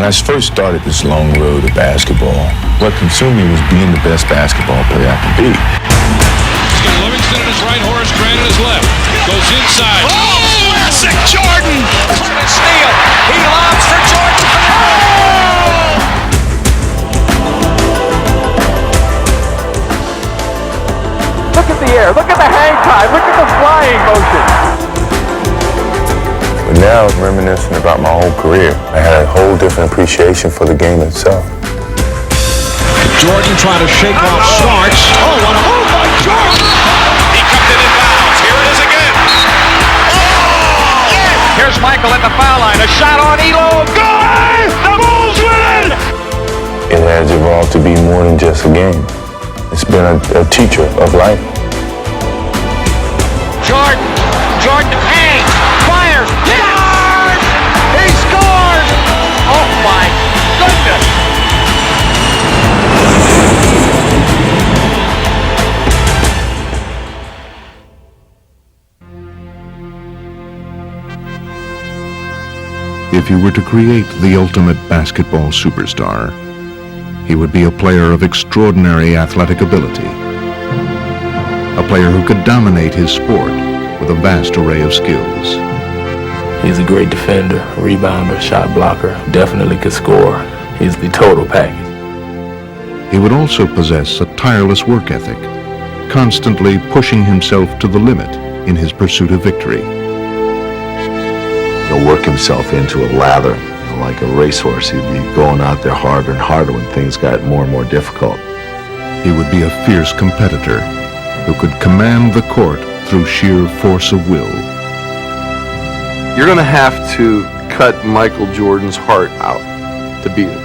I first started this long road of basketball, what consumed me was being the best basketball player I could be. He's got Livingston at his right, Horace Grant at his left. Goes inside. Oh, classic Jordan! Steal. He lobs for Jordan. Look at the air. Look at the hang time. Look at the flying motion. But now, reminiscing about my whole career, I had a whole different appreciation for the game itself. Jordan trying to shake off Starks. Oh, what a move by Jordan! He comes in bounds. Here it is again. Oh! Yeah. Here's Michael at the foul line. A shot on Elo. Good! The Bulls win! It has evolved to be more than just a game. It's been a teacher of life. Jordan hangs, fires, yes! He scores! Oh my goodness! If you were to create the ultimate basketball superstar, he would be a player of extraordinary athletic ability, a player who could dominate his sport with a vast array of skills. He's a great defender, rebounder, shot blocker, definitely could score. He's the total package. He would also possess a tireless work ethic, constantly pushing himself to the limit in his pursuit of victory. He'll work himself into a lather, like a racehorse. He'd be going out there harder and harder when things got more and more difficult. He would be a fierce competitor who could command the court through sheer force of will. You're going to have to cut Michael Jordan's heart out to beat him.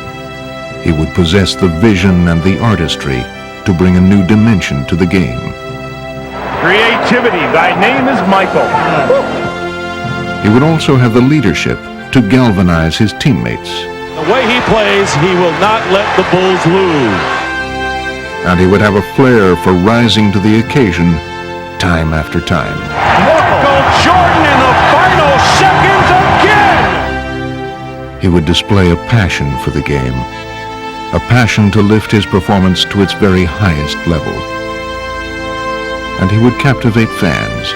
He would possess the vision and the artistry to bring a new dimension to the game. Creativity. Thy name is Michael. He would also have the leadership to galvanize his teammates. The way he plays, he will not let the Bulls lose. And he would have a flair for rising to the occasion time after time. Michael Jordan in the final seconds again! He would display a passion for the game, a passion to lift his performance to its very highest level. And he would captivate fans,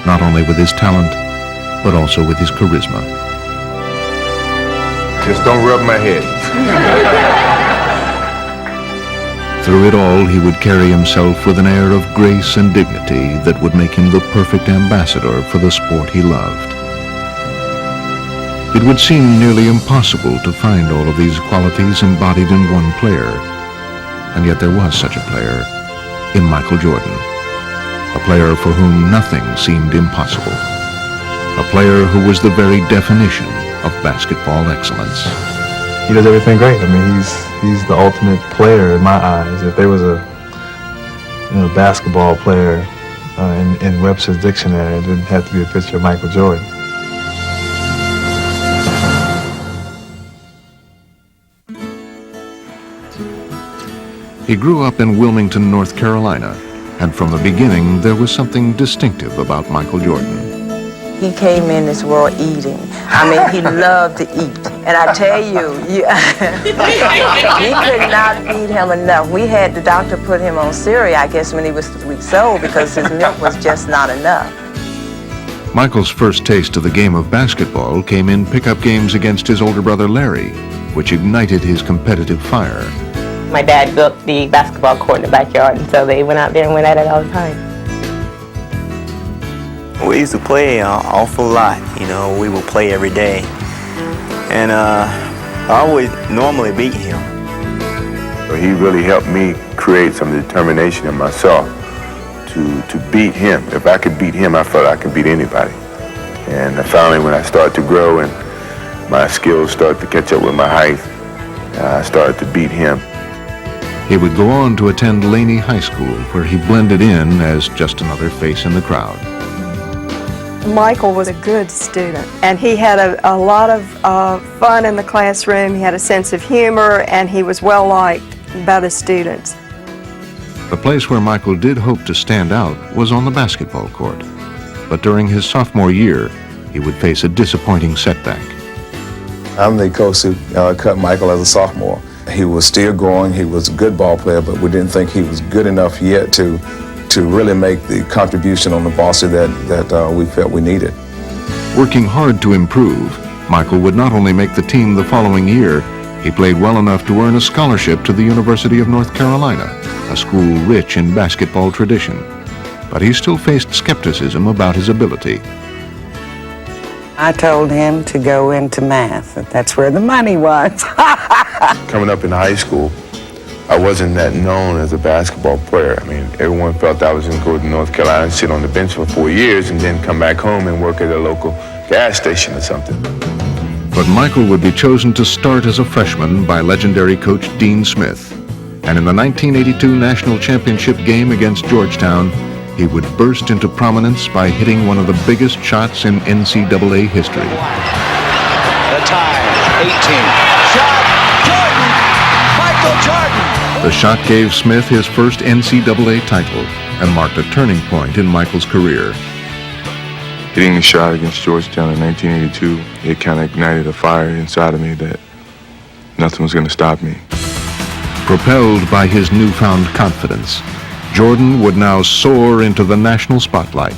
not only with his talent, but also with his charisma. Just don't rub my head. Through it all, he would carry himself with an air of grace and dignity that would make him the perfect ambassador for the sport he loved. It would seem nearly impossible to find all of these qualities embodied in one player, and yet there was such a player in Michael Jordan, a player for whom nothing seemed impossible, a player who was the very definition of basketball excellence. He does everything great. I mean, he's the ultimate player in my eyes. If there was a basketball player in Webster's dictionary, it didn't have to be a picture of Michael Jordan. He grew up in Wilmington, North Carolina, and from the beginning there was something distinctive about Michael Jordan. He came in this world eating. I mean, he loved to eat. And I tell you, we could not feed him enough. We had the doctor put him on cereal, I guess, when he was 3 weeks old because his milk was just not enough. Michael's first taste of the game of basketball came in pickup games against his older brother Larry, which ignited his competitive fire. My dad built the basketball court in the backyard, and so they went out there and went at it all the time. We used to play an awful lot, we would play every day. And I always normally beat him. He really helped me create some determination in myself to beat him. If I could beat him, I felt I could beat anybody. And finally, when I started to grow and my skills started to catch up with my height, I started to beat him. He would go on to attend Laney High School, where he blended in as just another face in the crowd. Michael was a good student, and he had a lot of fun in the classroom. He had a sense of humor, and he was well liked by the students. The place where Michael did hope to stand out was on the basketball court. But during his sophomore year, he would face a disappointing setback. I'm the coach who cut Michael as a sophomore. He was still growing. He was a good ball player, but we didn't think he was good enough yet to really make the contribution on the varsity that we felt we needed. Working hard to improve, Michael would not only make the team the following year, he played well enough to earn a scholarship to the University of North Carolina, a school rich in basketball tradition. But he still faced skepticism about his ability. I told him to go into math. That's where the money was. Coming up in high school, I wasn't that known as a basketball player. I mean, everyone felt I was going to go to North Carolina and sit on the bench for 4 years and then come back home and work at a local gas station or something. But Michael would be chosen to start as a freshman by legendary coach Dean Smith. And in the 1982 National Championship game against Georgetown, he would burst into prominence by hitting one of the biggest shots in NCAA history. The tie, 18. Shot, Jordan! Michael Jordan! The shot gave Smith his first NCAA title and marked a turning point in Michael's career. Hitting the shot against Georgetown in 1982, it kind of ignited a fire inside of me that nothing was going to stop me. Propelled by his newfound confidence, Jordan would now soar into the national spotlight.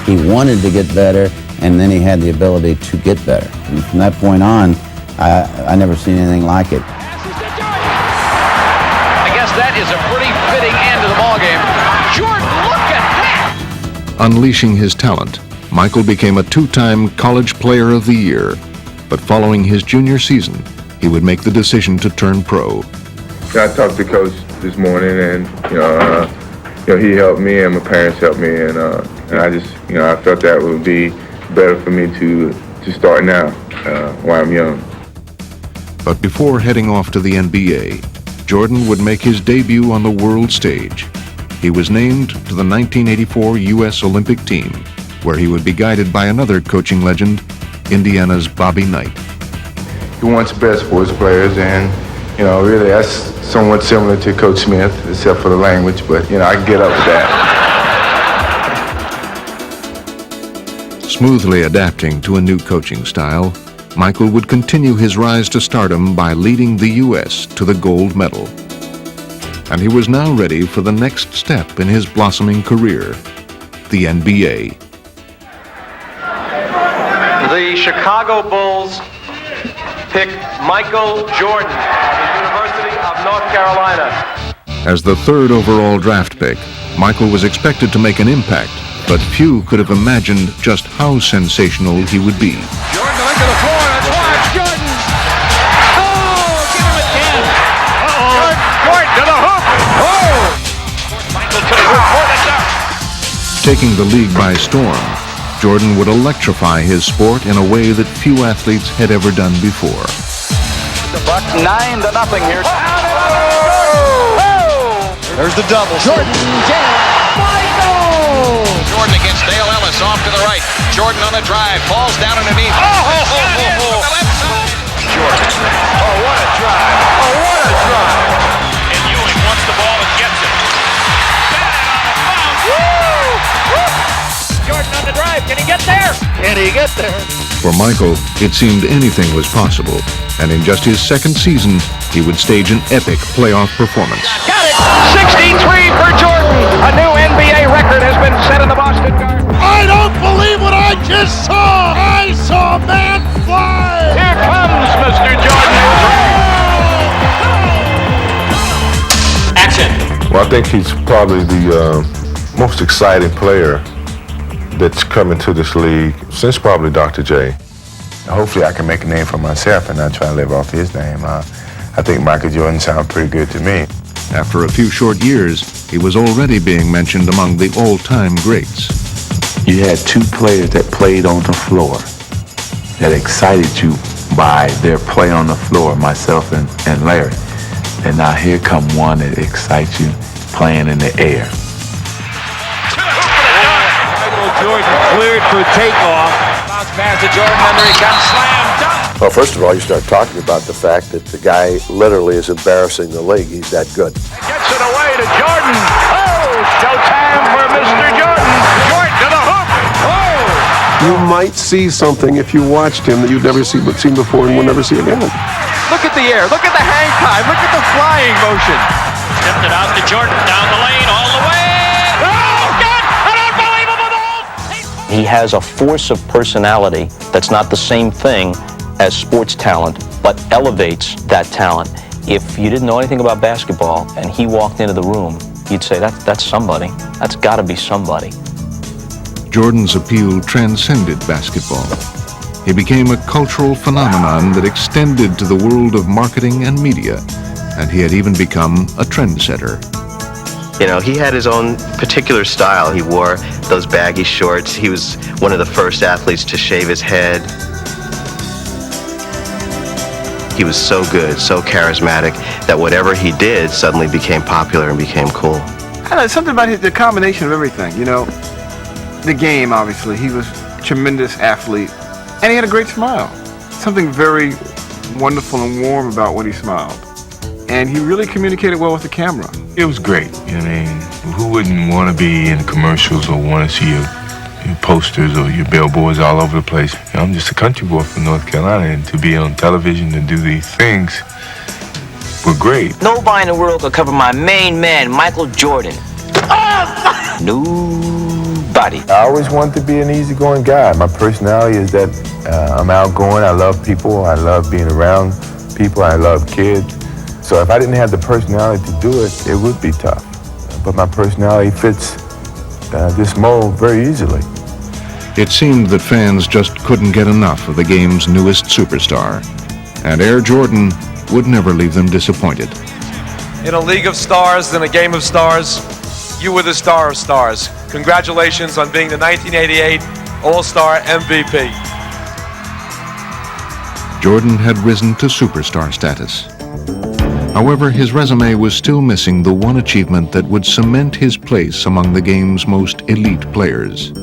He wanted to get better, and then he had the ability to get better. And from that point on, I never seen anything like it. I guess that is a pretty fitting end to the ballgame. Jordan, look at that! Unleashing his talent, Michael became a two-time College Player of the Year. But following his junior season, he would make the decision to turn pro. I talked to Coach this morning, and he helped me, and my parents helped me, and I just, I felt that would be better for me to start now while I'm young. But before heading off to the NBA, Jordan would make his debut on the world stage. He was named to the 1984 U.S. Olympic team, where he would be guided by another coaching legend, Indiana's Bobby Knight. He wants the best for his players, and really that's somewhat similar to Coach Smith, except for the language, but I can get up with that. Smoothly adapting to a new coaching style, Michael would continue his rise to stardom by leading the U.S. to the gold medal. And he was now ready for the next step in his blossoming career, the NBA. The Chicago Bulls pick Michael Jordan of the University of North Carolina. As the third overall draft pick, Michael was expected to make an impact, but few could have imagined just how sensational he would be. Jordan to the floor. Let's watch Jordan. Oh, give him again. Uh-oh. Jordan to the hoop. Oh. Michael to the hoop. Oh, that's out. Taking the league by storm, Jordan would electrify his sport in a way that few athletes had ever done before. The Bucks 9-0 here. There's the double. Jordan against Dale Ellis off to the right. Jordan on the drive, falls down underneath. Oh, left side. Jordan. Oh, what a drive. Oh, what a drive. And Ewing wants the ball and gets it. Jordan on the drive. Can he get there? Can he get there? For Michael, it seemed anything was possible, and in just his second season, he would stage an epic playoff performance. Got it! 63 for Jordan! A new NBA record has been set in the Boston Garden. I don't believe what I just saw! I saw a man fly! Here comes Mr. Jordan. Action! Well, I think he's probably the most exciting player that's coming to this league since probably Dr. J. Hopefully I can make a name for myself and not try to live off his name. I think Michael Jordan sounds pretty good to me. After a few short years, he was already being mentioned among the all-time greats. You had two players that played on the floor that excited you by their play on the floor, myself and Larry. And now here come one that excites you playing in the air. Jordan cleared for takeoff. Bounce pass to Jordan, under he comes, slam dunk. Well, first of all, you start talking about the fact that the guy literally is embarrassing the league. He's that good. Gets it away to Jordan. Oh, showtime for Mr. Jordan. Jordan to the hoop. Oh, You might see something if you watched him that you'd never seen before and will never see again. Look at the air. Look at the hang time. Look at the flying motion. Tipped it out to Jordan, down the lane, all the way. Oh, God! An unbelievable goal! He has a force of personality that's not the same thing as sports talent, but elevates that talent. If you didn't know anything about basketball and he walked into the room, you'd say, that's somebody. That's got to be somebody. Jordan's appeal transcended basketball. He became a cultural phenomenon that extended to the world of marketing and media, and he had even become a trendsetter. You know, he had his own particular style. He wore those baggy shorts. He was one of the first athletes to shave his head. He was so good, so charismatic, that whatever he did suddenly became popular and became cool. I don't know, something about the combination of everything, you know. The game, obviously. He was a tremendous athlete. And he had a great smile. Something very wonderful and warm about when he smiled. And he really communicated well with the camera. It was great. I mean, who wouldn't want to be in commercials or want to see your posters or your billboards all over the place? You know, I'm just a country boy from North Carolina, and to be on television and do these things were great. Nobody in the world could cover my main man, Michael Jordan. Nobody. I always wanted to be an easygoing guy. My personality is that I'm outgoing. I love people. I love being around people. I love kids. So if I didn't have the personality to do it, it would be tough. But my personality fits this mold very easily. It seemed that fans just couldn't get enough of the game's newest superstar, and Air Jordan would never leave them disappointed. In a league of stars, in a game of stars, you were the star of stars. Congratulations on being the 1988 All-Star MVP. Jordan had risen to superstar status. However, his resume was still missing the one achievement that would cement his place among the game's most elite players.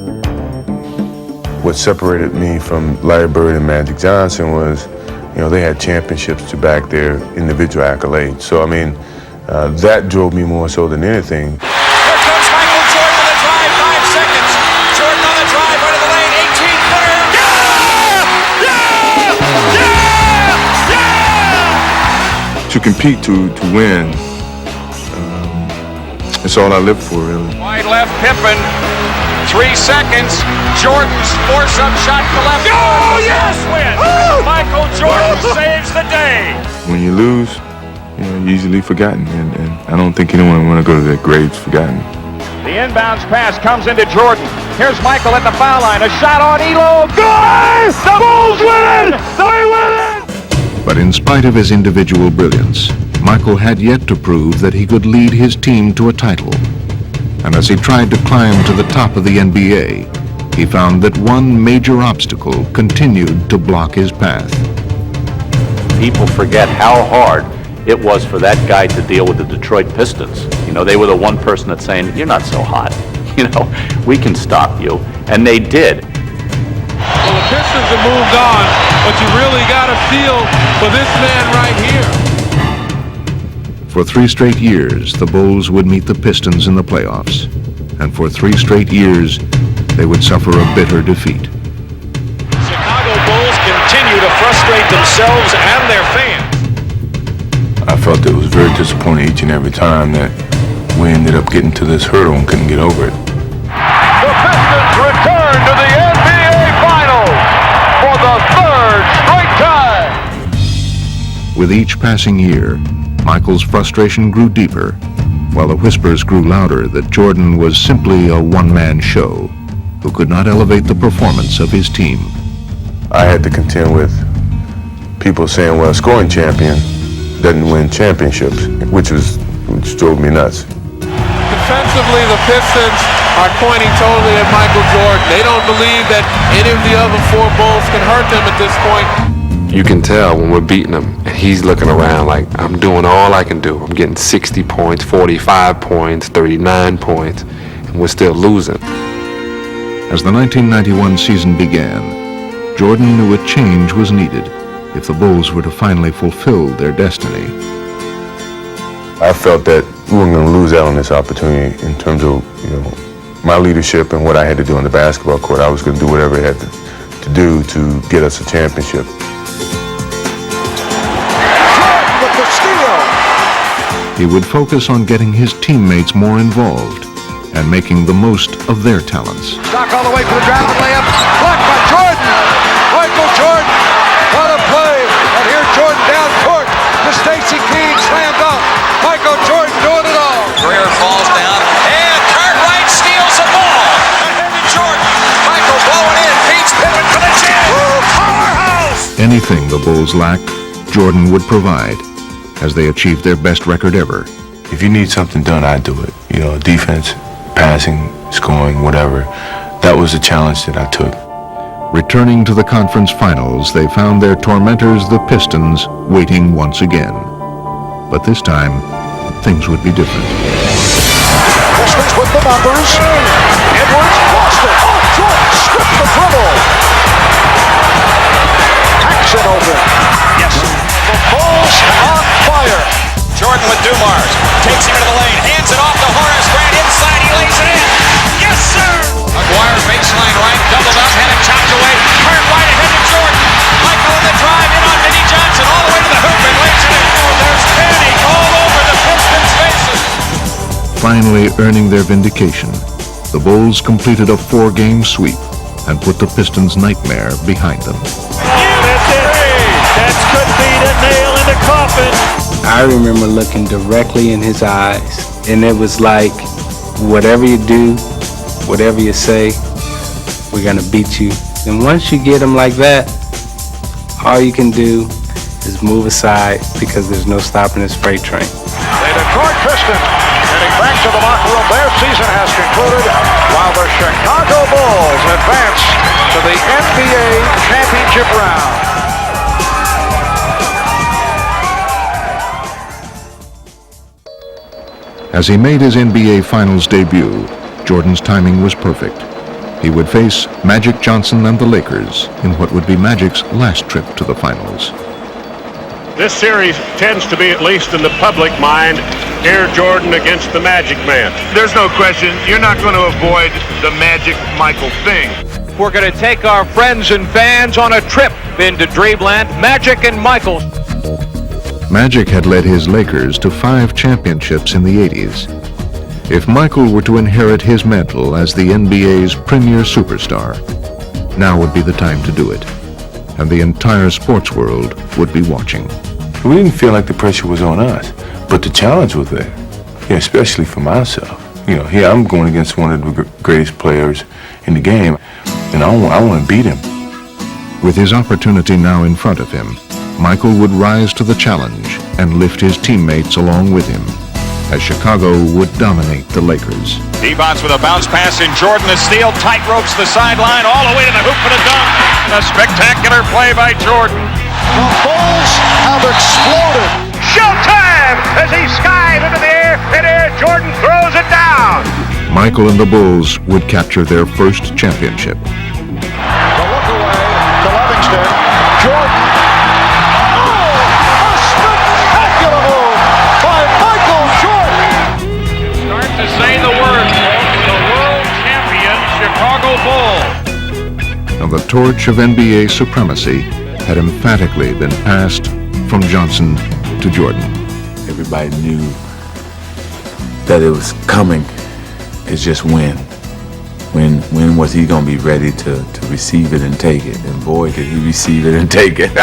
What separated me from Larry Bird and Magic Johnson was, you know, they had championships to back their individual accolades. So, I mean, that drove me more so than anything. Here comes Michael Jordan on a drive, 5 seconds. Jordan on a drive, right of the lane, 18-footer. To compete, to win, it's all I live for, really. Wide left, Pippen. 3 seconds. Jordan's force-up shot to left. Oh, yes! Win. Michael Jordan saves the day. When you lose, you know, you're easily forgotten, and I don't think anyone want to go to their graves forgotten. The inbounds pass comes into Jordan. Here's Michael at the foul line. A shot on Elo. Good! The Bulls win it! They win it! But in spite of his individual brilliance, Michael had yet to prove that he could lead his team to a title. And as he tried to climb to the top of the NBA, he found that one major obstacle continued to block his path. People forget how hard it was for that guy to deal with the Detroit Pistons. You know, they were the one person that's saying, you're not so hot. You know, we can stop you. And they did. Well, the Pistons have moved on, but you really got to feel for this man right here. For 3 straight years, the Bulls would meet the Pistons in the playoffs. And for 3 straight years, they would suffer a bitter defeat. Chicago Bulls continue to frustrate themselves and their fans. I felt it was very disappointing each and every time that we ended up getting to this hurdle and couldn't get over it. The Pistons return to the NBA Finals for the 3rd straight time. With each passing year, Michael's frustration grew deeper, while the whispers grew louder that Jordan was simply a one-man show who could not elevate the performance of his team. I had to contend with people saying, well, a scoring champion doesn't win championships, which drove me nuts. Defensively, the Pistons are pointing totally at Michael Jordan. They don't believe that any of the other 4 Bulls can hurt them at this point. You can tell when we're beating him, and he's looking around like, I'm doing all I can do. I'm getting 60 points, 45 points, 39 points, and we're still losing. As the 1991 season began, Jordan knew a change was needed if the Bulls were to finally fulfill their destiny. I felt that we weren't going to lose out on this opportunity in terms of, you know, my leadership and what I had to do on the basketball court, I was going to do whatever I had to do to get us a championship. With the steal. He would focus on getting his teammates more involved and making the most of their talents. Stock all the way for the driving layup. Blocked by Jordan. Michael Jordan. What a play. And here Jordan down court to Stacey King. Slam dunk. Michael Jordan doing it all. Greer falls down. And Cartwright steals the ball. Ahead to Jordan. Michael blowing in. Beats Pippen for the chin. Powerhouse. Anything the Bulls lacked, Jordan would provide as they achieved their best record ever. If you need something done, I do it. You know, defense, passing, scoring, whatever. That was a challenge that I took. Returning to the conference finals, they found their tormentors, the Pistons, waiting once again. But this time, things would be different. Pistons with the numbers. Edwards lost it. Oh, Jordan stripped the dribble. Hacks it open. Yes. The Bulls on fire. Jordan with Dumars. Takes him into the lane. Hands it off to Horace Grant. Inside, he lays it in. Yes, sir! McGuire baseline right. Doubled up. Had it chopped away. Cartwright ahead to Jordan. Michael in the drive. In on Vinnie Johnson. All the way to the hoop and lays it in. Oh, there's panic all over the Pistons' faces. Finally earning their vindication, the Bulls completed a 4-game sweep and put the Pistons' nightmare behind them. That could be the nail in the coffin. I remember looking directly in his eyes, and it was like, whatever you do, whatever you say, we're gonna beat you. And once you get him like that, all you can do is move aside because there's no stopping this freight train. The Detroit Pistons heading back to the locker room. Their season has concluded while the Chicago Bulls advance to the NBA championship round. As he made his NBA Finals debut, Jordan's timing was perfect. He would face Magic Johnson and the Lakers in what would be Magic's last trip to the Finals. This series tends to be, at least in the public mind, Air Jordan against the Magic Man. There's no question, you're not going to avoid the Magic Michael thing. We're going to take our friends and fans on a trip into Dreamland, Magic and Michael. Magic had led his Lakers to 5 championships in the 80s. If Michael were to inherit his mantle as the NBA's premier superstar, now would be the time to do it, and the entire sports world would be watching. We didn't feel like the pressure was on us, but the challenge was there, especially for myself. Here I'm going against one of the greatest players in the game, and I want to beat him. With his opportunity now in front of him, Michael would rise to the challenge and lift his teammates along with him, as Chicago would dominate the Lakers. Devon's with a bounce pass in Jordan. The steal, tight ropes the sideline, all the way to the hoop for the dunk. A spectacular play by Jordan. The Bulls have exploded. Showtime as he skies into the air, and Air Jordan throws it down. Michael and the Bulls would capture their first championship. The look away to Livingston. Jordan. Say the word, the world champion Chicago Bulls. Now the torch of NBA supremacy had emphatically been passed from Johnson to Jordan. Everybody knew that it was coming. It's just when. When was he going to be ready to receive it and take it? And boy, did he receive it and take it.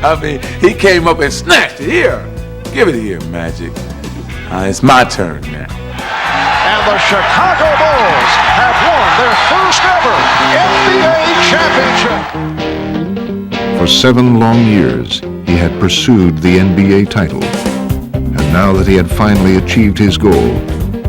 I mean, he came up and snatched it. Here, give it here, Magic. It's my turn now. And the Chicago Bulls have won their first ever NBA championship. For 7 long years, he had pursued the NBA title. And now that he had finally achieved his goal,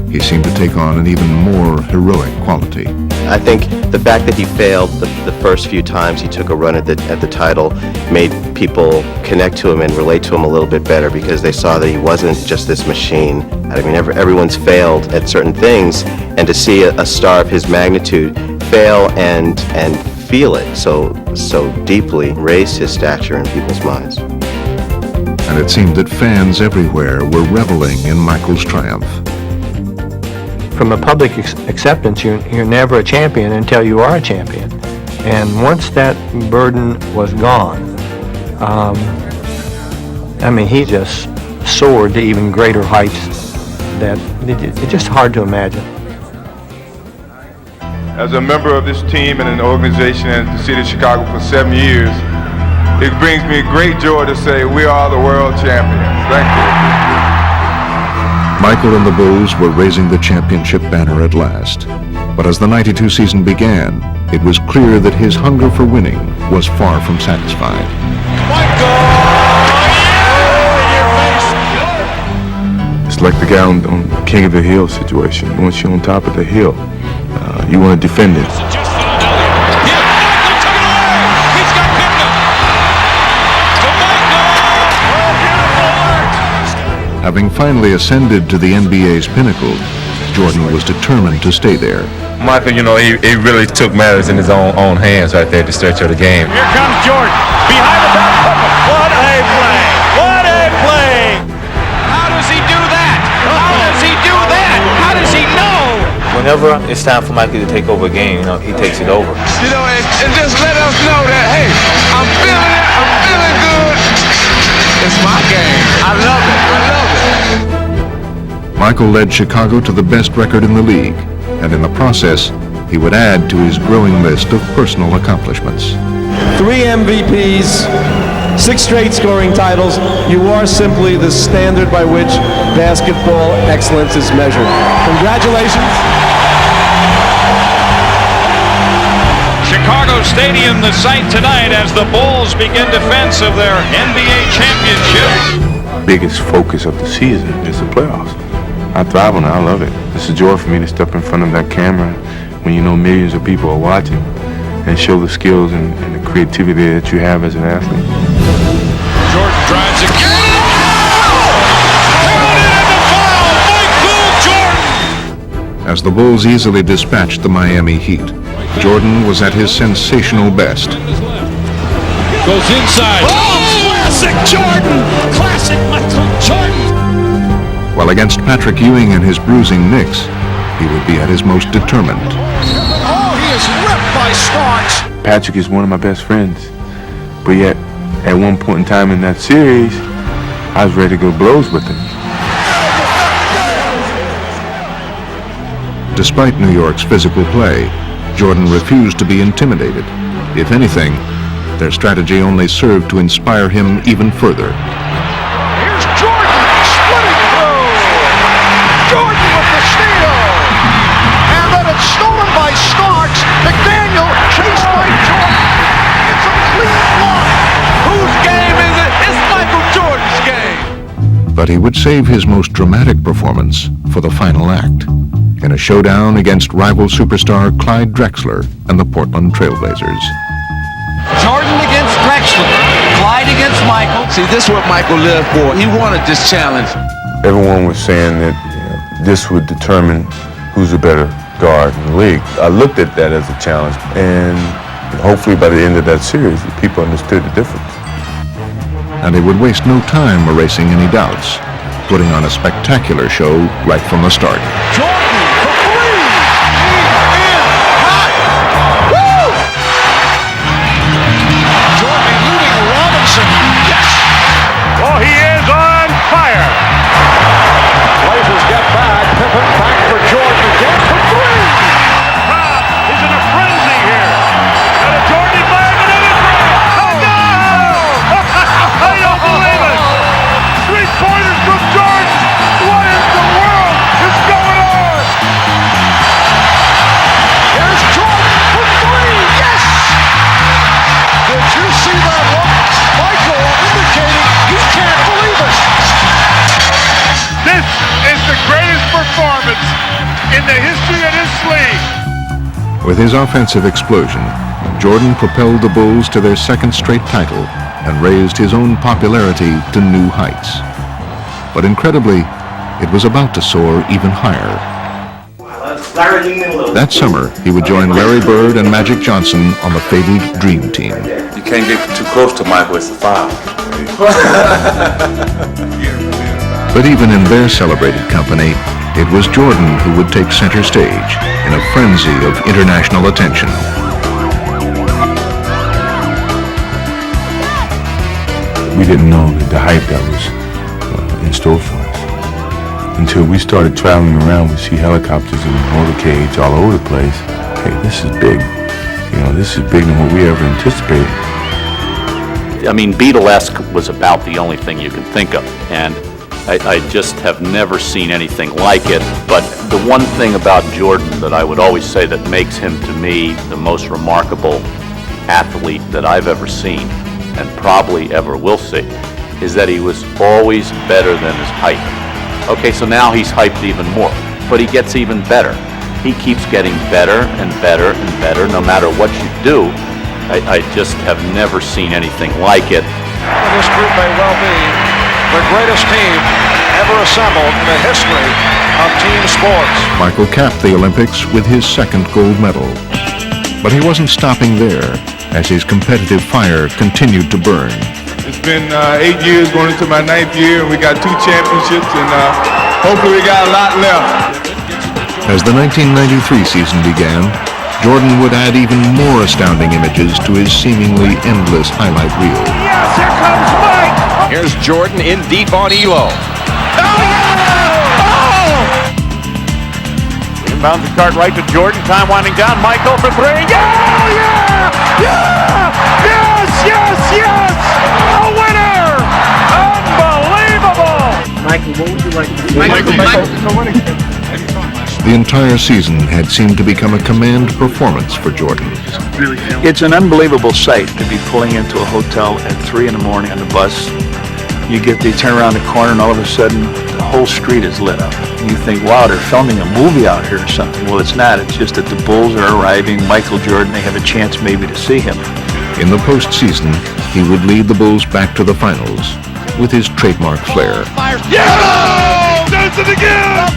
he seemed to take on an even more heroic quality. I think the fact that he failed the first few times he took a run at the title made people connect to him and relate to him a little bit better because they saw that he wasn't just this machine. I mean, everyone's failed at certain things, and to see a star of his magnitude fail and feel it so deeply raised his stature in people's minds. And it seemed that fans everywhere were reveling in Michael's triumph. from a public acceptance, you're never a champion until you are a champion. And once that burden was gone, I mean, he just soared to even greater heights that it's just hard to imagine. As a member of this team and an organization and the city of Chicago for 7 years, it brings me great joy to say we are the world champions. Thank you. Michael and the Bulls were raising the championship banner at last. But as the '92 season began, it was clear that his hunger for winning was far from satisfied. It's like the guy on King of the Hill situation. Once you're on top of the hill, you want to defend it. Having finally ascended to the NBA's pinnacle, Jordan was determined to stay there. Michael, you know, he really took matters in his own hands right there at the stretch of the game. Here comes Jordan. Behind the back. What a play. What a play. How does he do that? How does he do that? How does he know? Whenever it's time for Michael to take over a game, you know, he takes it over. You know, and just let us know that, hey, I'm feeling it. I'm feeling good. It's my game. I love it. I love it. Michael led Chicago to the best record in the league, and in the process, he would add to his growing list of personal accomplishments. 3 MVPs, 6 straight scoring titles. You are simply the standard by which basketball excellence is measured. Congratulations. Chicago Stadium, the site tonight as the Bulls begin defense of their NBA championship. Biggest focus of the season is the playoffs. I thrive on it. I love it. It's a joy for me to step in front of that camera when you know millions of people are watching and show the skills and the creativity that you have as an athlete. Jordan drives again. Michael Jordan. As the Bulls easily dispatched the Miami Heat, Jordan was at his sensational best. Goes inside. Oh, classic Jordan. Classic Michael Jordan. While against Patrick Ewing and his bruising Knicks, he would be at his most determined. Oh, he is ripped by Starks. Patrick is one of my best friends, but yet at one point in time in that series, I was ready to go blows with him. Despite New York's physical play, Jordan refused to be intimidated. If anything, their strategy only served to inspire him even further. Here's Jordan splitting through. Jordan with the steal. And then it's stolen by Starks. McDaniel chased by Jordan. It's a clean block. Whose game is it? It's Michael Jordan's game. But he would save his most dramatic performance for the final act, in a showdown against rival superstar Clyde Drexler and the Portland Trailblazers. Jordan against Drexler. Clyde against Michael. See, this is what Michael lived for. He wanted this challenge. Everyone was saying that this would determine who's a better guard in the league. I looked at that as a challenge, and hopefully by the end of that series, people understood the difference. And they would waste no time erasing any doubts, putting on a spectacular show right from the start. Jordan for 3. He is hot. Woo! Jordan eluding Robinson. Yes. Oh, he is on fire. Blazers get back. Pippen back for Jordan again for 3. The crowd is in a frenzy here. And a Jordan flag and it is right. Oh, no! I don't believe it. 3-pointers from Jordan. What in the world is going on? Here's Jordan for 3. Yes! Did you see that look? Michael indicating he can't believe it. This is the greatest performance in the history of this league. With his offensive explosion, Jordan propelled the Bulls to their second straight title and raised his own popularity to new heights. But incredibly, it was about to soar even higher. That summer, he would join Larry Bird and Magic Johnson on the fabled Dream Team. You can't get too close to Michael, it's a foul. But even in their celebrated company, it was Jordan who would take center stage in a frenzy of international attention. We didn't know the hype that was in store for us. Until we started traveling around, we see helicopters and motorcades all over the place. Hey, this is big. You know, this is bigger than what we ever anticipated. I mean, Beatlesque was about the only thing you can think of, and I just have never seen anything like it. But the one thing about Jordan that I would always say that makes him, to me, the most remarkable athlete that I've ever seen, and probably ever will see, is that he was always better than his height. Okay, so now he's hyped even more, but he gets even better. He keeps getting better and better and better no matter what you do. I just have never seen anything like it. This group may well be the greatest team ever assembled in the history of team sports. Michael capped the Olympics with his second gold medal. But he wasn't stopping there, as his competitive fire continued to burn. It's been 8 years going into my 9th year, and we got 2 championships, and hopefully we got a lot left. As the 1993 season began, Jordan would add even more astounding images to his seemingly endless highlight reel. Yes, here comes Mike! Here's Jordan in deep on Elo. Inbounds the card right to Jordan. Time winding down. Michael for 3. Yeah! Yes! A winner! Unbelievable! Michael, what would you like to do? The entire season had seemed to become a command performance for Jordan. It's an unbelievable sight to be pulling into a hotel at 3 in the morning on the bus. You turn around the corner and all of a sudden the whole street is lit up. And you think, wow, they're filming a movie out here or something. Well, it's not. It's just that the Bulls are arriving. Michael Jordan, they have a chance maybe to see him. In the postseason, he would lead the Bulls back to the finals with his trademark flair. Yeah! Does it again!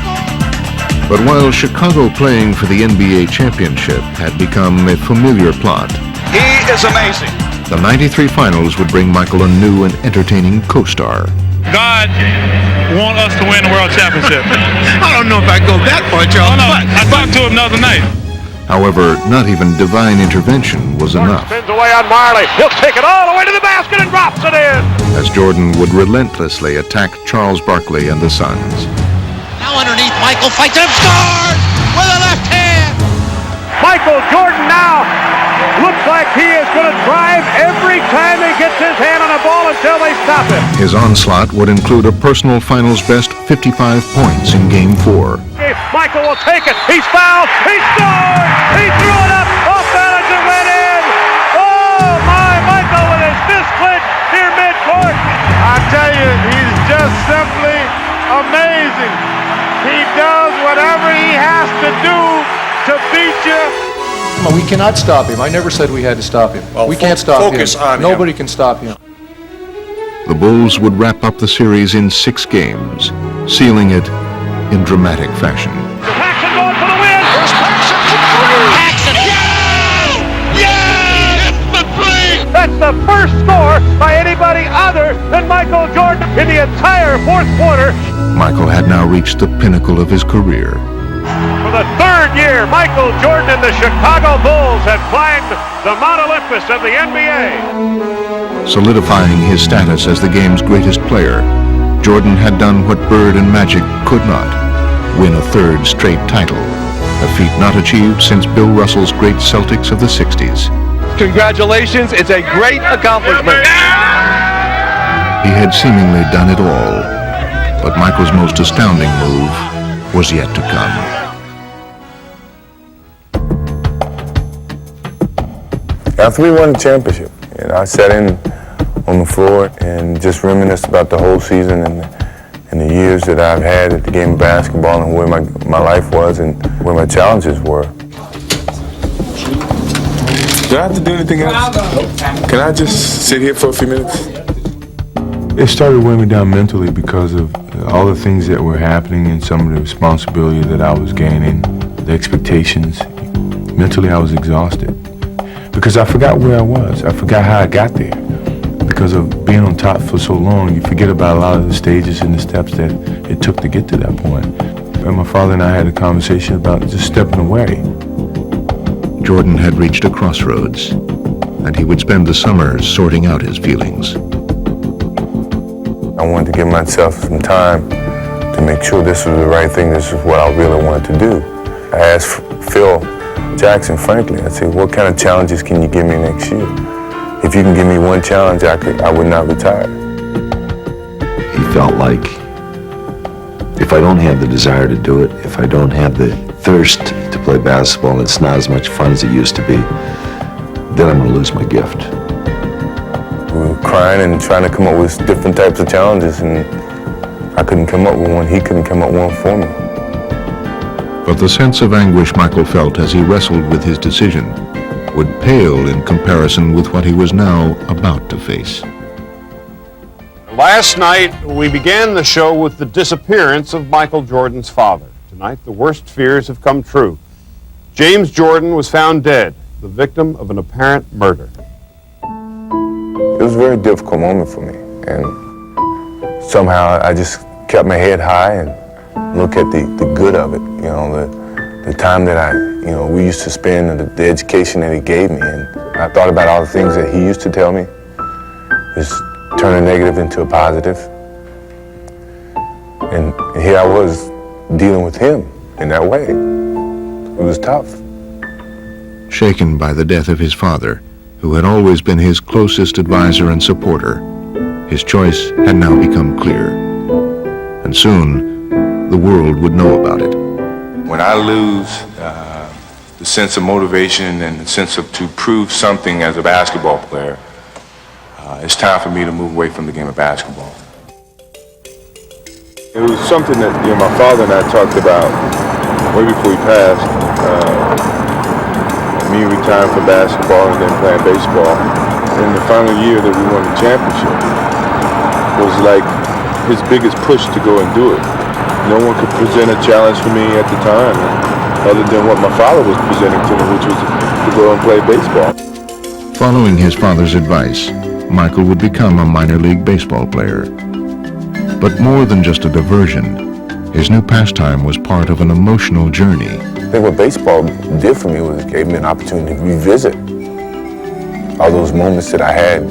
But while Chicago playing for the NBA championship had become a familiar plot, He is amazing. the 93 finals would bring Michael a new and entertaining co-star. God want us to win the world championship. I don't know if I go that far, Charles. I talked to him the other night. However, not even divine intervention was enough, Spins away on Marley. He'll take it all the way to the basket and drops it in. as Jordan would relentlessly attack Charles Barkley and the Suns. Now underneath, Michael fights him, scores with a left hand. Michael Jordan now looks like he is going to drive every time he gets his hand on a ball until they stop him. His onslaught would include a personal finals best 55 points in Game 4. Michael will take it. He's fouled. He scored. He threw it up. Off balance and went in. Oh, my. Michael with his fist clenched near midcourt. I tell you, he's just simply amazing. He does whatever he has to do to beat you. We cannot stop him. I never said we had to stop him. Well, we can't stop focus him. on him. Nobody can stop him. The Bulls would wrap up the series in 6 games, sealing it in dramatic fashion. Paxson going for the win. Here's Paxson for 3. Paxson, yeah! It's the 3. That's the first score by anybody other than Michael Jordan in the entire fourth quarter. Michael had now reached the pinnacle of his career. For the 3rd year, Michael Jordan and the Chicago Bulls had climbed the Mount Olympus of the NBA. Solidifying his status as the game's greatest player, Jordan had done what Bird and Magic could not, win a 3rd straight title, a feat not achieved since Bill Russell's great Celtics of the 60s. Congratulations, it's a great accomplishment. He had seemingly done it all, but Michael's most astounding move was yet to come. After we won the championship, I sat in on the floor and just reminisced about the whole season and the years that I've had at the game of basketball and where my life was and where my challenges were. Do I have to do anything else? Can I just sit here for a few minutes? It started weighing me down mentally because of all the things that were happening and some of the responsibility that I was gaining, the expectations. Mentally, I was exhausted because I forgot where I was. I forgot how I got there. because of being on top for so long, you forget about a lot of the stages and the steps that it took to get to that point. And my father and I had a conversation about just stepping away. Jordan had reached a crossroads, and he would spend the summers sorting out his feelings. I wanted to give myself some time to make sure this was the right thing, this is what I really wanted to do. I asked Phil Jackson, frankly, I said, what kind of challenges can you give me next year? If you can give me one challenge, I would not retire. He felt like if I don't have the desire to do it, if I don't have the thirst to play basketball, and it's not as much fun as it used to be, then I'm going to lose my gift. We were crying and trying to come up with different types of challenges, and I couldn't come up with one. He couldn't come up with one for me. But the sense of anguish Michael felt as he wrestled with his decision would pale in comparison with what he was now about to face. Last night, we began the show with the disappearance of Michael Jordan's father. Tonight, the worst fears have come true. James Jordan was found dead, the victim of an apparent murder. It was a very difficult moment for me, and somehow I just kept my head high and looked at the good of it, you know, the time that we used to spend and the education that he gave me. And I thought about all the things that he used to tell me, just turn a negative into a positive. And here I was dealing with him in that way. It was tough. Shaken by the death of his father, who had always been his closest advisor and supporter, his choice had now become clear. And soon, the world would know about it. When I lose the sense of motivation and the sense of to prove something as a basketball player, it's time for me to move away from the game of basketball. It was something that my father and I talked about way before he passed. Me retiring from basketball and then playing baseball. And the final year that we won the championship was like his biggest push to go and do it. No one could present a challenge for me at the time other than what my father was presenting to me, which was to go and play baseball. Following his father's advice, Michael would become a minor league baseball player. But more than just a diversion, his new pastime was part of an emotional journey. I think what baseball did for me was it gave me an opportunity to revisit all those moments that I had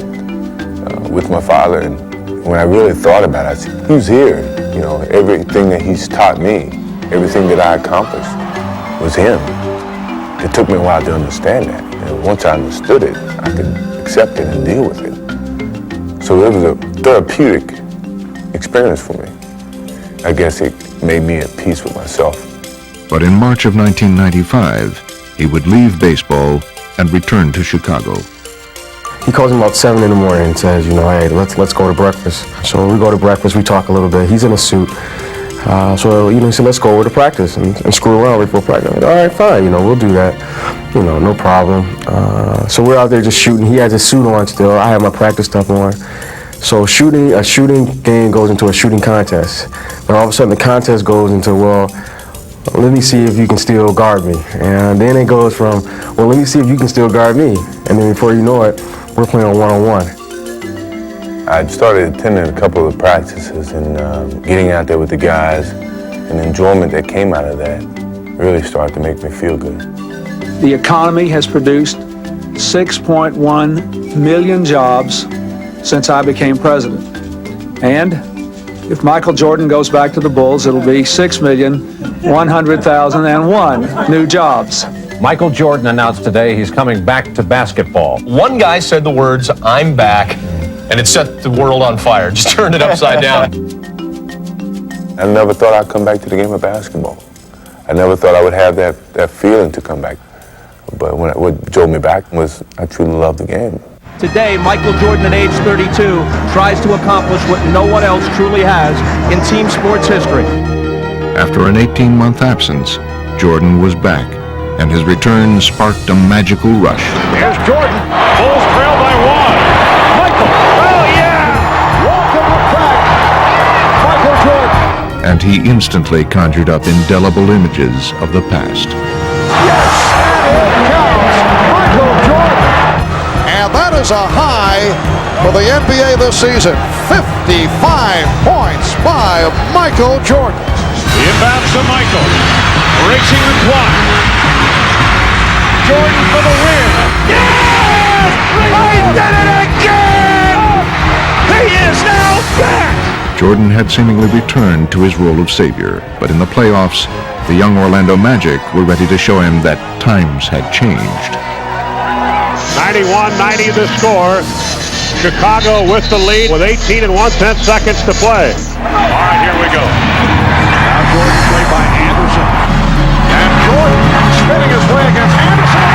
with my father. And when I really thought about it, I said, who's here? You know, everything that he's taught me, everything that I accomplished was him. It took me a while to understand that. And once I understood it, I could accept it and deal with it. So it was a therapeutic experience for me. I guess it made me at peace with myself. But in March of 1995, he would leave baseball and return to Chicago. He calls me about 7 in the morning and says, hey, let's go to breakfast. So we go to breakfast, we talk a little bit. He's in a suit. So he said, let's go over to practice and screw around before practice. I'm like, all right, fine, we'll do that. No problem. So we're out there just shooting. He has his suit on still. I have my practice stuff on. So a shooting game goes into a shooting contest. But all of a sudden the contest goes into, let me see if you can still guard me. And then it goes from, let me see if you can still guard me. And then before you know it, we're playing one-on-one. I started attending a couple of practices and getting out there with the guys, and the enjoyment that came out of that really started to make me feel good. The economy has produced 6.1 million jobs since I became president. And if Michael Jordan goes back to the Bulls, it'll be 6,100,001 new jobs. Michael Jordan announced today he's coming back to basketball. One guy said the words, "I'm back," and it set the world on fire. Just turned it upside down. I never thought I'd come back to the game of basketball. I never thought I would have that feeling to come back. But what drove me back was I truly love the game. Today, Michael Jordan at age 32 tries to accomplish what no one else truly has in team sports history. After an 18-month absence, Jordan was back, and his return sparked a magical rush. Here's Jordan. Bulls trail by 1. Michael. Oh, yeah. Welcome back. Michael Jordan. And he instantly conjured up indelible images of the past. Yes. And it counts. Michael Jordan. And that is a high for the NBA this season. 55 points by Michael Jordan. The inbounds to Michael. Racing the clock. Jordan for the win. Yes! He did it again! He is now back! Jordan had seemingly returned to his role of savior, but in the playoffs, the young Orlando Magic were ready to show him that times had changed. 91-90 the score. Chicago with the lead with 18 1/10 seconds to play. All right, here we go. Now Jordan played by Anderson. And Jordan spinning his way against Anderson.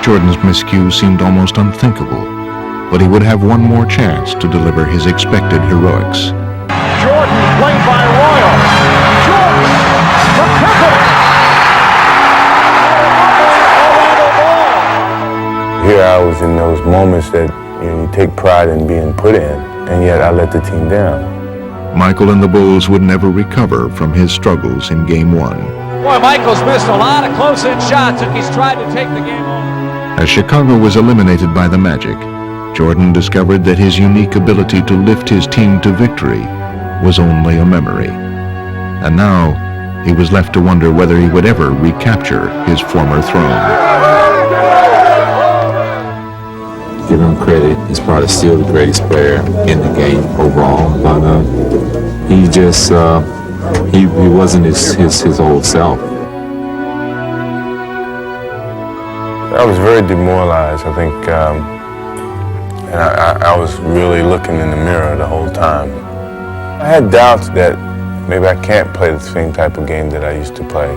Jordan's miscue seemed almost unthinkable, but he would have one more chance to deliver his expected heroics. Jordan played by Royal. Jordan from Pippen. Here I was in those moments that you take pride in being put in, and yet I let the team down. Michael and the Bulls would never recover from his struggles in Game 1. Boy, Michael's missed a lot of close-in shots and he's tried to take the game over. As Chicago was eliminated by the Magic, Jordan discovered that his unique ability to lift his team to victory was only a memory. And now, he was left to wonder whether he would ever recapture his former throne. Give him credit, he's probably still the greatest player in the game overall, but he just, he wasn't his old self. I was very demoralized, I think, and I was really looking in the mirror the whole time. I had doubts that maybe I can't play the same type of game that I used to play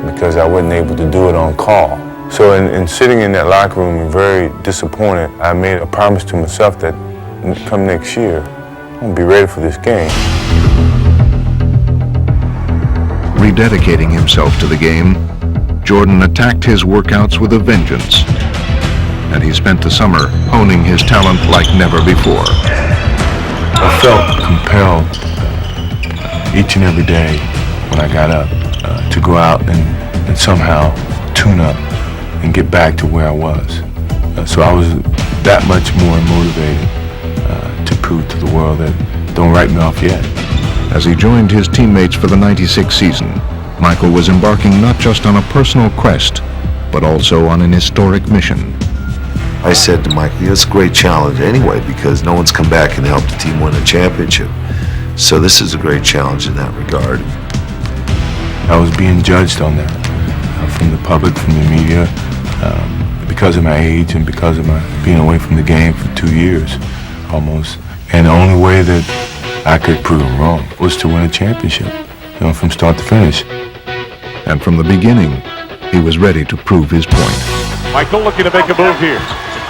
because I wasn't able to do it on call. So in sitting in that locker room and very disappointed, I made a promise to myself that come next year, I'm gonna be ready for this game. Rededicating himself to the game, Jordan attacked his workouts with a vengeance, and he spent the summer honing his talent like never before. I felt compelled each and every day when I got up to go out and somehow tune up and get back to where I was. So I was that much more motivated to prove to the world that don't write me off yet. As he joined his teammates for the '96 season, Michael was embarking not just on a personal quest, but also on an historic mission. I said to Michael, it's a great challenge anyway because no one's come back and helped the team win a championship. So this is a great challenge in that regard. I was being judged on that from the public, from the media, because of my age and because of my being away from the game for 2 years almost. And the only way that I could prove them wrong was to win a championship, from start to finish. And from the beginning, he was ready to prove his point. Michael looking to make a move here.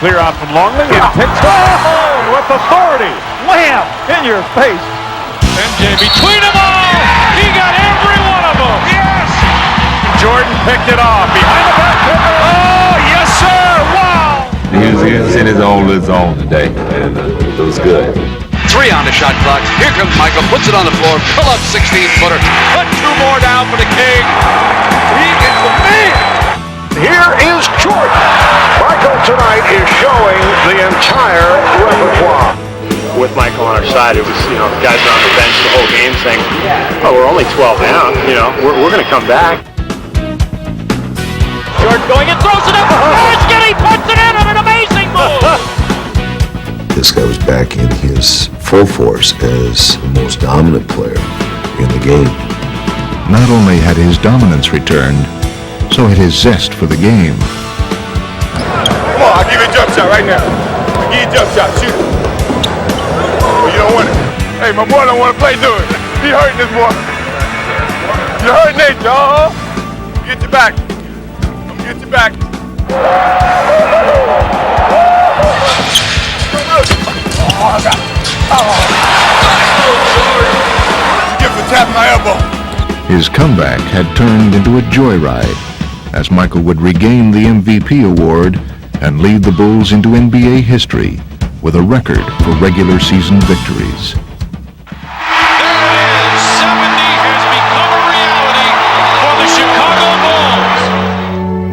Clear out from Longley and takes home with authority. Wham! In your face. MJ between them all. He got every one of them. Yes! Jordan picked it off behind the back. Oh, yes, sir! Wow! He was in his own zone today, and it was good. 3 on the shot clock. Here comes Michael. Puts it on the floor. Pull up 16-footer. Put 2 more down for the King. He is the man. Here is Jordan. Michael tonight is showing the entire repertoire. With Michael on our side, it was, guys are on the bench the whole game saying, oh, we're only 12 down, we're going to come back. Jordan going and throws it up. He puts it in on an amazing move. This guy was back in his full force as the most dominant player in the game. Not only had his dominance returned, so had his zest for the game. Come on, I'll give you a jump shot right now. I'll give you a jump shot, shoot it. Oh, you don't want it. Hey, my boy don't want to play, do it. He hurting this boy. You're hurting Nate, y'all. Get your back. Get your back. Oh, I got it. Give him a tap on my elbow. His comeback had turned into a joyride as Michael would regain the MVP award and lead the Bulls into NBA history with a record for regular season victories.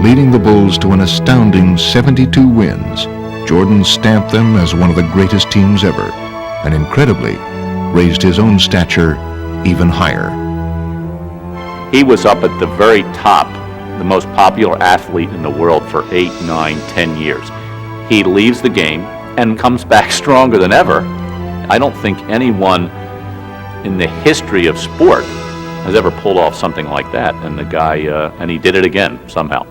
Leading the Bulls to an astounding 72 wins, Jordan stamped them as one of the greatest teams ever, and incredibly, raised his own stature even higher. He was up at the very top, the most popular athlete in the world for 8, 9, 10 years. He leaves the game and comes back stronger than ever. I don't think anyone in the history of sport has ever pulled off something like that, and the guy, and he did it again somehow.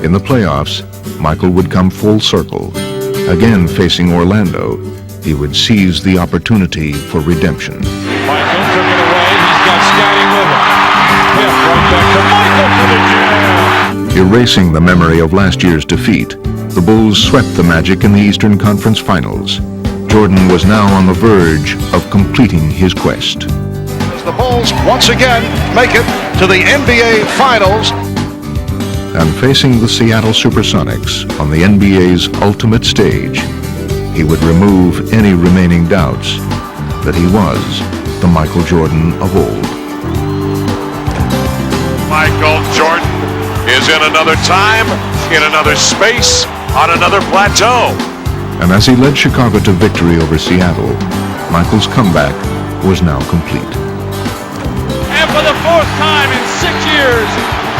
In the playoffs, Michael would come full circle. Again facing Orlando, he would seize the opportunity for redemption. Michael took it away. He's got Scotty with him. Pitt right back to Michael for the jam. Erasing the memory of last year's defeat, the Bulls swept the Magic in the Eastern Conference Finals. Jordan was now on the verge of completing his quest. As the Bulls once again make it to the NBA Finals. And facing the Seattle Supersonics on the NBA's ultimate stage, he would remove any remaining doubts that he was the Michael Jordan of old. Michael Jordan is in another time, in another space, on another plateau. And as he led Chicago to victory over Seattle, Michael's comeback was now complete. And for the fourth time in 6 years,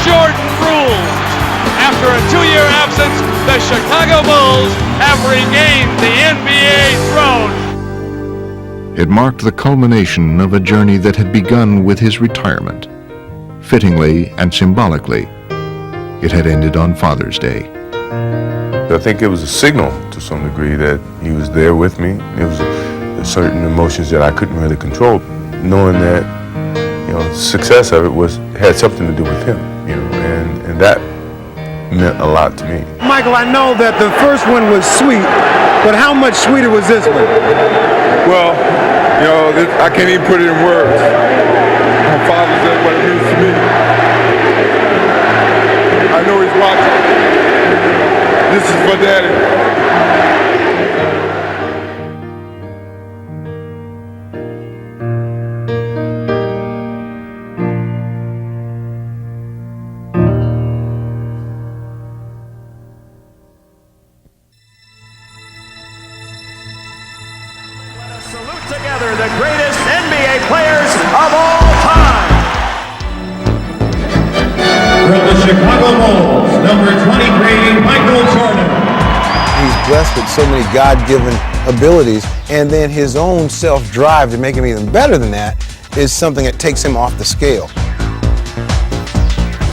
Jordan rules. After a 2-year absence, the Chicago Bulls have regained the NBA throne. It marked the culmination of a journey that had begun with his retirement. Fittingly and symbolically, it had ended on Father's Day. I think it was a signal to some degree that he was there with me. It was certain emotions that I couldn't really control, knowing that, the success of it had something to do with him, and that meant a lot to me. Michael, I know that the first one was sweet, but how much sweeter was this one? Well, I can't even put it in words. My father said what it means to me. I know he's watching. This is for Daddy. Together the greatest NBA players of all time. From the Chicago Bulls, number 23, Michael Jordan. He's blessed with so many God-given abilities, and then his own self-drive to make him even better than that is something that takes him off the scale.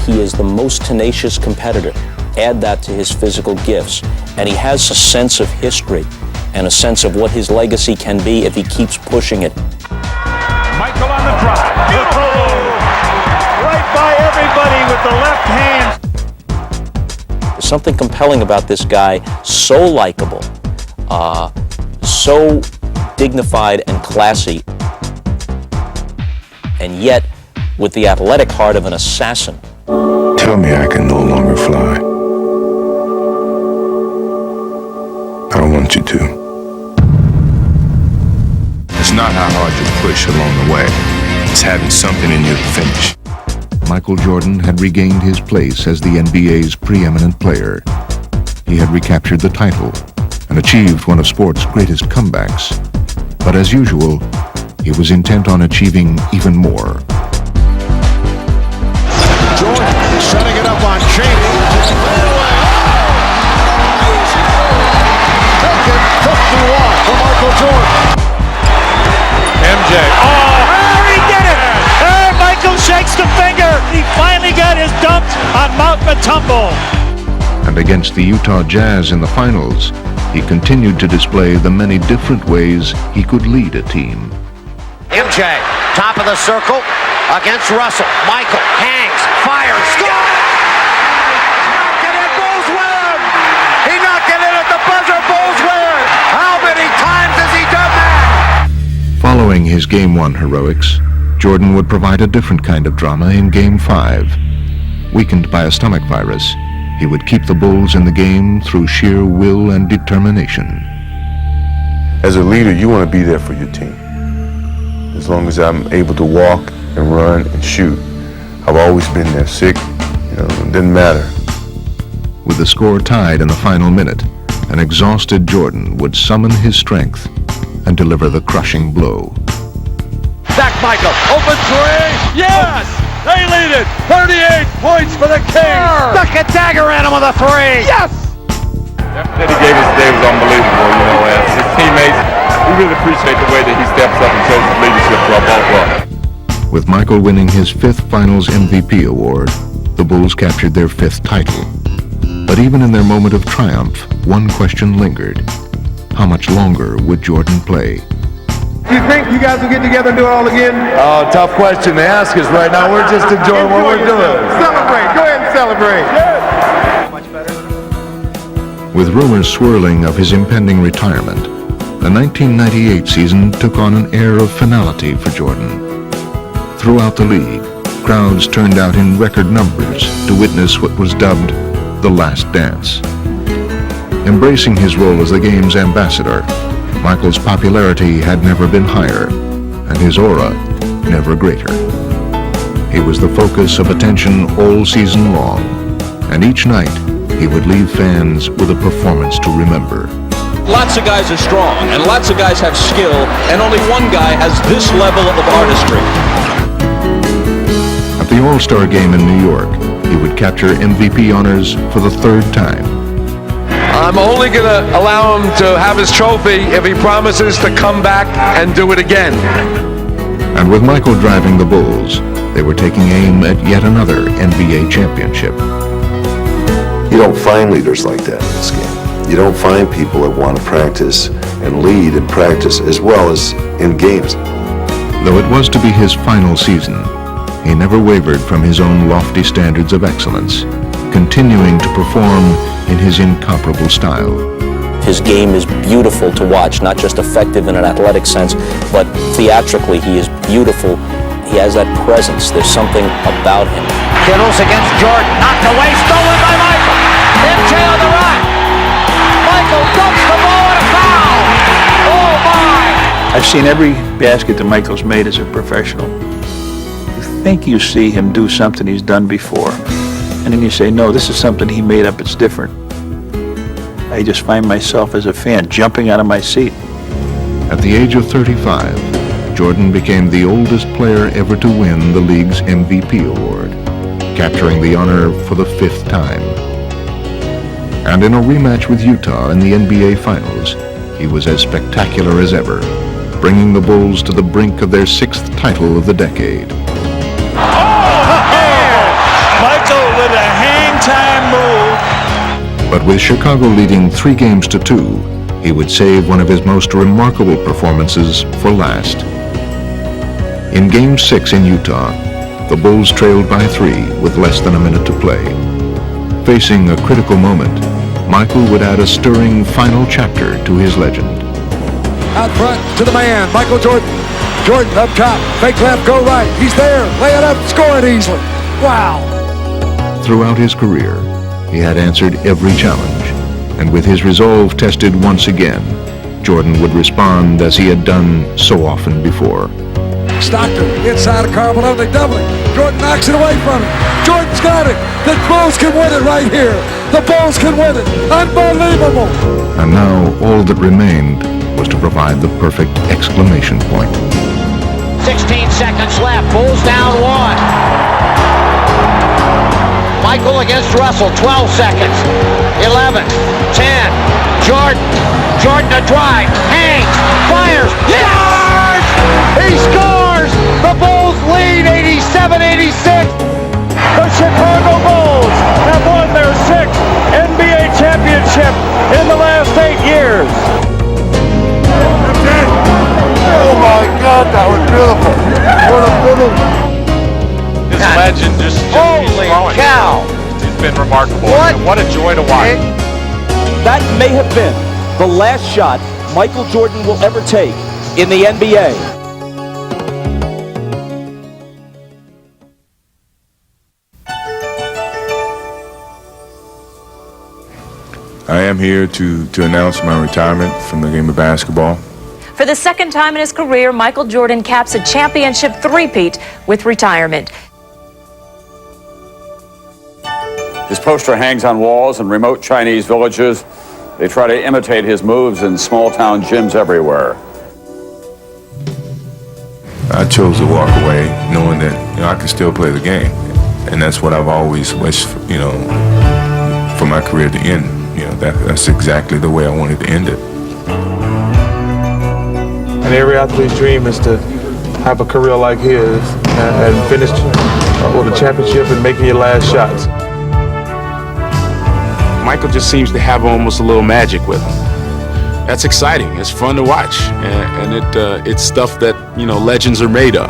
He is the most tenacious competitor. Add that to his physical gifts, and he has a sense of history and a sense of what his legacy can be if he keeps pushing it. Michael on the drive. The throw. Right by everybody with the left hand. There's something compelling about this guy, so likable, so dignified and classy, and yet with the athletic heart of an assassin. Tell me I can no longer fly. I don't want you to. It's not how hard you push along the way. It's having something in you to finish. Michael Jordan had regained his place as the NBA's preeminent player. He had recaptured the title and achieved one of sport's greatest comebacks. But as usual, he was intent on achieving even more. Jordan setting it up on Cheney. Taken 51 for Michael Jordan. MJ. Oh, he did it! And Michael shakes the finger. He finally got his dump on Mount Matumbo. And against the Utah Jazz in the finals, he continued to display the many different ways he could lead a team. MJ, top of the circle, against Russell. Michael hangs, fires, score! Knocked it in, Bulls win! He knocked it in at the buzzer, Bulls win! How many times has he done that? Following his Game 1 heroics, Jordan would provide a different kind of drama in Game 5. Weakened by a stomach virus, he would keep the Bulls in the game through sheer will and determination. As a leader, you want to be there for your team. As long as I'm able to walk and run and shoot, I've always been there. Sick, it didn't matter. With the score tied in the final minute, an exhausted Jordan would summon his strength and deliver the crushing blow. Zach Michael, open three. Yes! They lead it. 38 points for the Kings. Stuck a dagger at him with a three. Yes! That he gave us today was unbelievable, as his teammates, we really appreciate the way that he steps up and shows his leadership to our ball club. With Michael winning his 5th Finals MVP award, the Bulls captured their 5th title. But even in their moment of triumph, one question lingered. How much longer would Jordan play? Do you think you guys will get together and do it all again? Oh, tough question to ask us right now. We're just enjoying what we're doing. Celebrate. Go ahead and celebrate. With rumors swirling of his impending retirement, the 1998 season took on an air of finality for Jordan. Throughout the league, crowds turned out in record numbers to witness what was dubbed the Last Dance. Embracing his role as the game's ambassador, Michael's popularity had never been higher, and his aura never greater. He was the focus of attention all season long, and each night he would leave fans with a performance to remember. Lots of guys are strong, and lots of guys have skill, and only one guy has this level of artistry. At the All-Star Game in New York, he would capture MVP honors for the 3rd time. I'm only going to allow him to have his trophy if he promises to come back and do it again. And with Michael driving the Bulls, they were taking aim at yet another NBA championship. You don't find leaders like that in this game. You don't find people that want to practice and lead in practice as well as in games. Though it was to be his final season, he never wavered from his own lofty standards of excellence, continuing to perform in his incomparable style. His game is beautiful to watch, not just effective in an athletic sense, but theatrically he is beautiful. He has that presence. There's something about him. Kittles against Jordan, knocked away, stolen by Michael. MJ on the right. Michael dumps the ball and a foul. Oh my! I've seen every basket that Michael's made as a professional. You think you see him do something he's done before, and then you say, no, this is something he made up, it's different. I just find myself as a fan jumping out of my seat. At the age of 35, Jordan became the oldest player ever to win the league's MVP award, capturing the honor for the 5th time. And in a rematch with Utah in the NBA Finals, he was as spectacular as ever, bringing the Bulls to the brink of their 6th title of the decade. Michael with a hang-time move. But with Chicago leading 3-2, he would save one of his most remarkable performances for last. In Game 6 in Utah, the Bulls trailed by 3 with less than a minute to play. Facing a critical moment, Michael would add a stirring final chapter to his legend. Out front to the man, Michael Jordan. Jordan up top, fake left, go right. He's there, lay it up, score it easily. Wow. Throughout his career, he had answered every challenge, and with his resolve tested once again, Jordan would respond as he had done so often before. Stockton inside of Carl Malone, they double it. Jordan knocks it away from him. Jordan's got it. The Bulls can win it right here. The Bulls can win it. Unbelievable. And now all that remained was to provide the perfect exclamation point. 16 seconds left. Bulls down 1. Michael against Russell. 12 seconds. 11. 10. Jordan. Jordan to drive. Hangs. Fires. Scores! He scores! The Bulls lead 87-86. The Chicago Bulls have won their 6th NBA championship in the last 8 years. Oh my God, that was beautiful. What a beautiful. His legend just Holy cow! It's been remarkable. What a joy to watch. That may have been the last shot Michael Jordan will ever take in the NBA. I am here to announce my retirement from the game of basketball. For the second time in his career, Michael Jordan caps a championship three-peat with retirement. His poster hangs on walls in remote Chinese villages. They try to imitate his moves in small-town gyms everywhere. I chose to walk away knowing that, I could still play the game. And that's what I've always wished, for my career to end. That's exactly the way I wanted to end it. And every athlete's dream is to have a career like his and finish with a championship and making your last shots. Michael just seems to have almost a little magic with him. That's exciting. It's fun to watch, and it's stuff that legends are made of.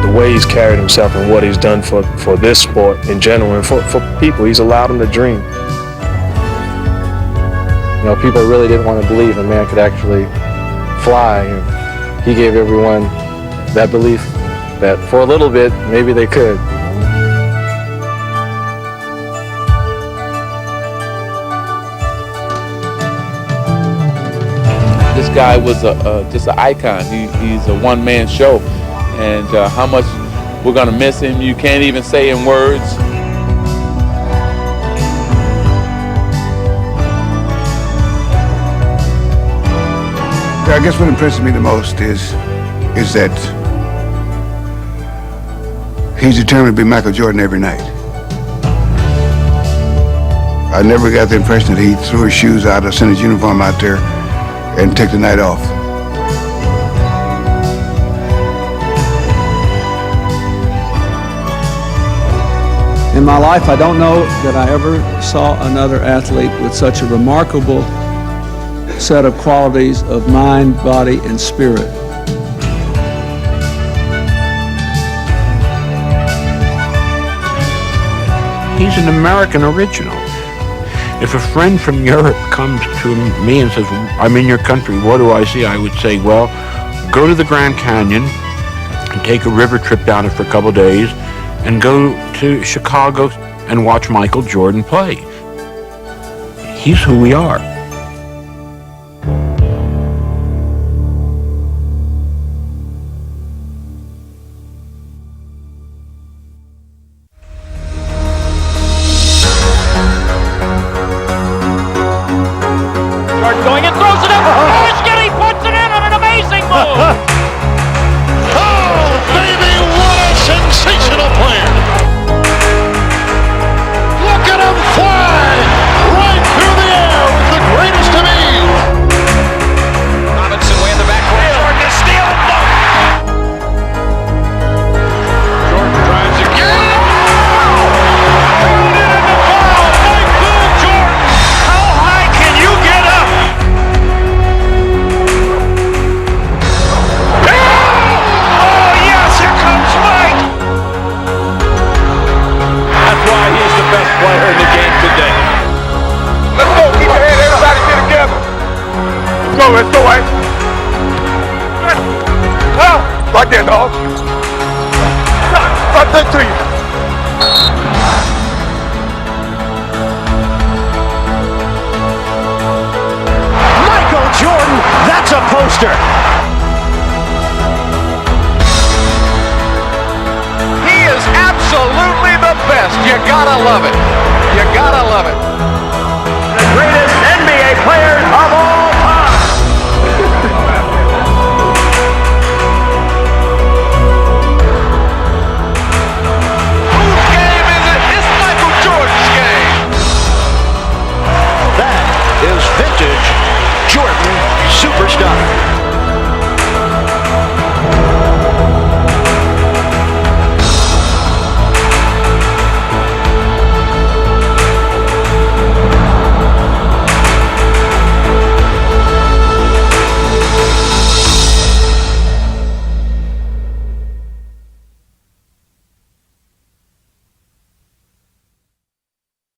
The way he's carried himself and what he's done for this sport in general and for people, he's allowed them to dream. People really didn't want to believe a man could actually fly, and he gave everyone that belief that for a little bit maybe they could. This guy was just an icon. He's a one-man show, and how much we're gonna miss him, you can't even say in words. I guess what impresses me the most is that he's determined to be Michael Jordan every night. I never got the impression that he threw his shoes out or sent his uniform out there and take the night off. In my life, I don't know that I ever saw another athlete with such a remarkable set of qualities of mind, body, and spirit. He's an American original. If a friend from Europe comes to me and says, I'm in your country, what do I see? I would say, well, go to the Grand Canyon and take a river trip down it for a couple of days and go to Chicago and watch Michael Jordan play. He's who we are. Jordan going and throws it up. Oh, Skinny puts it in on an amazing move. Oh, baby, what a sensational player. Look at him fly right through the air with the greatest of ease. Robinson way in the backcourt. Jordan to steal and dunk. Jordan drives again. Thrown in the foul. Michael Jordan. How high can you get up? Oh, yes, here comes Mike. That's why he's the best player in the game today. Let's go. Keep your head. Everybody get together. Let's go. Let's go, Ike. Right there, dog. Right there to you. Michael Jordan, that's a poster. He is absolutely the best. You gotta love it. You gotta love it. The greatest NBA players of all time. Whose game is it? It's Michael Jordan's game. That is vintage Jordan superstar.